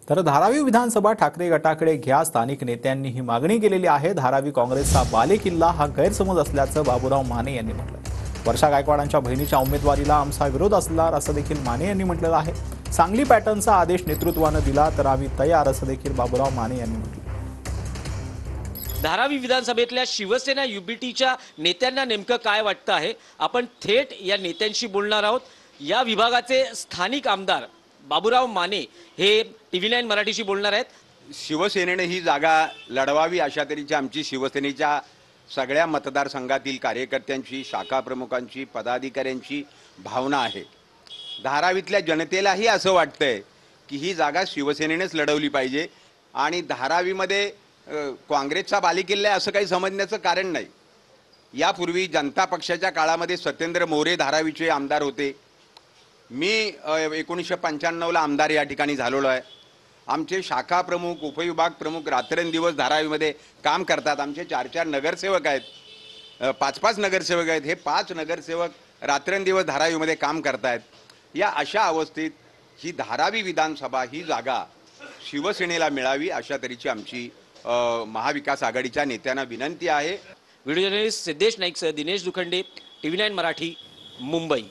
तर धारावी विधानसभा ठाकरे गटाकडे घ्या, स्थानिक नेत्यांनी ही मागणी केलेली आहे। धारावी काँग्रेसचा बालेकिल्ला हा गैरसमज असल्याचं बाबूराव माने यांनी म्हटलं। वर्षा गायकवाडांच्या बहिणीच्या उमेदवारीला आमचा विरोध असणार असं देखील माने यांनी म्हटलेलं आहे। सांगली पॅटर्नचा आदेश नेतृत्वानं दिला तर आम्ही तयार असं देखील बाबूराव माने यांनी म्हटलं। धारावी विधानसभेतल्या शिवसेना युबीटीच्या नेत्यांना नेमकं काय वाटतं आहे, आपण थेट या नेत्यांशी बोलणार आहोत। या विभागाचे स्थानिक आमदार बाबूराव माने हे TV9 मराठीशी बोलणार आहेत। शिवसेनेने ही जागा लढवावी अशा तऱ्हेची आमची शिवसेनेच्या सगळ्या मतदारसंघातील कार्यकर्त्यांची, शाखा प्रमुखांची, पदाधिकाऱ्यांची भावना आहे। धारावीतल्या जनतेलाही असं वाटतंय की ही जागा शिवसेनेनेच लढवली पाहिजे आणि धारावीमध्ये काँग्रेसचा बालेकिल्ला असं काही समजण्याचं कारण नाही। यापूर्वी जनता पक्षाच्या काळामध्ये सत्येंद्र मोरे धारावीचे आमदार होते। मी 1995ला आमदार या ठिकाणी झालेलो आहे। आमचे शाखा प्रमुख, उपविभाग प्रमुख रात्रंदिवस धारावीमध्ये काम करतात। आमचे 4-4 नगरसेवक आहेत, 5-5 नगरसेवक आहेत। हे 5 नगरसेवक रात्रंदिवस धारावीमध्ये काम करतायत। या अशा अवस्थेत ही धारावी विधानसभा ही जागा शिवसेनेला मिळावी अशा तऱ्हेची आमची महाविकास आघाडीच्या नेत्यांना विनंती आहे। व्हिडिओ जर्नलिस्ट सिद्धेश नाईकसह दिनेश दुखंडे, TV9 मराठी, मुंबई।